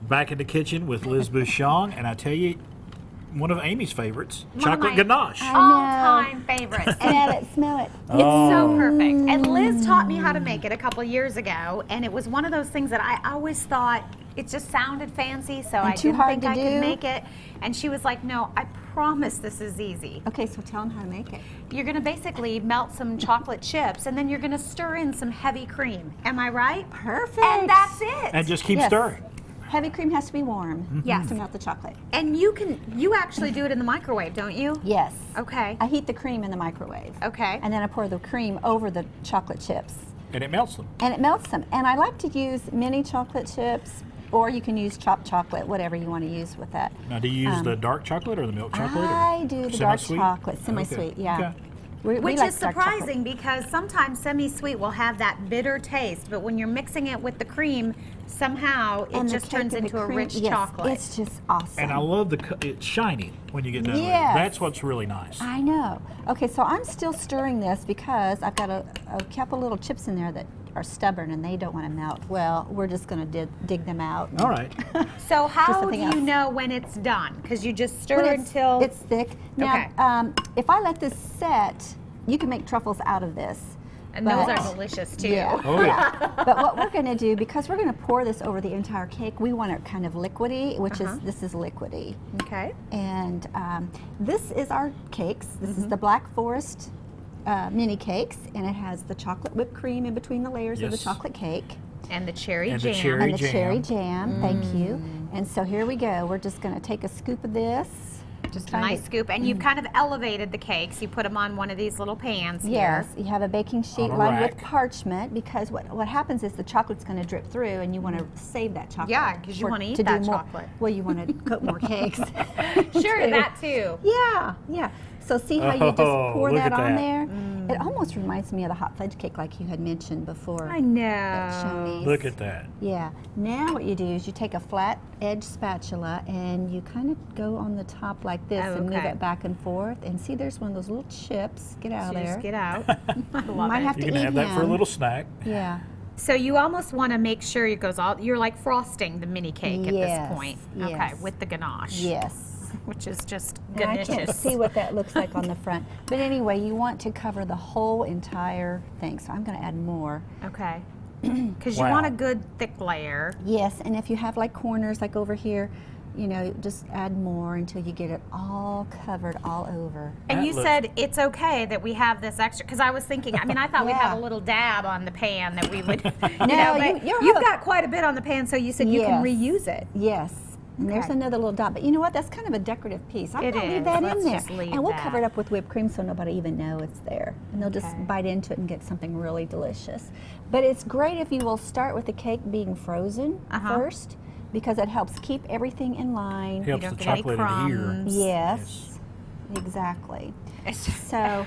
Back in the kitchen with Liz Bouchon, and I tell you, one of Amy's favorites, One of chocolate my ganache. all-time favorites. Smell it, smell it. It's so perfect. And Liz taught me how to make it a couple years ago, and it was one of those things that I always thought it just sounded fancy, so I too didn't hard think to I could do? make it. And she was like, no, I promise this is easy. Okay, so tell them how to make it. You're gonna basically melt some chocolate chips, and then you're gonna stir in some heavy cream. Am I right? Perfect. And that's it. And just keep Yes. stirring. Heavy cream has to be warm Yes. to melt the chocolate. And you actually do it in the microwave, don't you? Yes. Okay. I heat the cream in the microwave. Okay. And then I pour the cream over the chocolate chips. And it melts them. And it melts them. And I like to use mini chocolate chips, or you can use chopped chocolate, whatever you want to use with that. Now, do you use the dark chocolate or the milk chocolate? I do the dark semi-sweet? chocolate, semi-sweet, Okay. yeah. Okay. We Which like is dark chocolate. surprising because sometimes semi-sweet will have that bitter taste, but when you're mixing it with the cream, somehow it And the just cake turns and the into a cream- rich yes, chocolate. It's just awesome. And I love it's shiny when you get done with it. Yes. That's what's really nice. I know. Okay, so I'm still stirring this because I've got a couple little chips in there that are stubborn and they don't want to melt. Well, we're just going to dig them out. All right. So how do something you else. know when it's done? Because you just stir When it's, until it's thick. Now, Okay. if I let this set, you can make truffles out of this. and those but- are delicious too. Yeah. Oh, yeah. But what we're going to do, because we're going to pour this over the entire cake, we want it kind of liquidy, which Uh-huh. this is liquidy. Okay. And this is our cakes. This is the Black Forest mini cakes, and it has the chocolate whipped cream in between the layers of the Yes. chocolate cake. And the cherry And the jam. cherry And the jam. cherry jam, thank you. And so here we go. We're just going to take a scoop of this. Just a Trying nice to- scoop. And you've kind of elevated the cakes. You put them on one of these little pans Yes, here. you have a baking sheet On a lined with rack. parchment, because what happens is the chocolate's going to drip through, and you want to save that chocolate. Yeah, 'cause you for- wanna eat to do that more- chocolate. Well, you want to cook more cakes. Sure, that too. Yeah, yeah. So see how you just Oh, pour look that at on that. there? It almost reminds me of the hot fudge cake like you had mentioned before. I at know. Shoney's. Look at that. Yeah. Now what you do is you take a flat edge spatula and you kind of go on the top like this Oh, and move okay. it back and forth. And see, there's one of those little chips. Get out So of there. just get out. I You love might it. have You to can eat have that for a him. little snack. Yeah. So you almost want to make sure it goes all. You're like frosting the mini cake at Yes, this point. Okay, yes. with the ganache. Yes. Which is just And I can't delicious. see what that looks like on the front. But anyway, you want to cover the whole entire thing. So I'm going to add more. Okay. Because Wow. you want a good thick layer. Yes, and if you have like corners like over here, you know, just add more until you get it all covered all over. And That you looks- said it's okay that we have this extra, because I was thinking, I mean, I thought we'd have Yeah. a little dab on the pan that we would, you No, know, but you'll you've have a- got quite a bit on the pan, so you said you can Yes. reuse it. Yes. And there's Okay. another little dot, but you know what? That's kind of a decorative piece. I'm It gonna leave is. that Let's in there, just leave and we'll that. cover it up with whipped cream so nobody even know it's there, and they'll just Okay. bite into it and get something really delicious. But it's great if you will start with the cake being frozen Uh-huh. first, because it helps keep everything in line. Helps don't the get any chocolate adhere. crumbs. Yes, exactly. It's just- So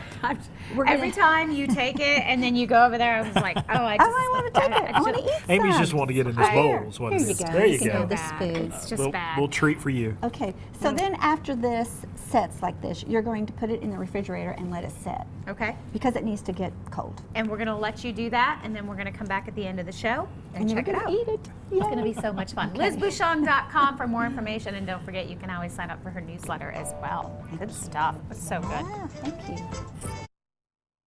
we're Every gonna- time you take it and then you go over there, I was like, oh, I just, I want to take it. I want to eat some. Amy's just wanting to get in this Here. bowl. Is what Here it you is. go. There you You can go. have the Bad. spoon. It's just little, bad. little treat for you. Okay, so then after this sets like this, you're going to put it in the refrigerator and let it set, Okay. because it needs to get cold. And we're going to let you do that, and then we're going to come back at the end of the show and then check we're it out. gonna eat it. It's going to Yay. be so much fun. LizBouchon.com for more information, and don't forget you can always sign up for her newsletter as well. Good stuff. It's so good. Ah, thank you.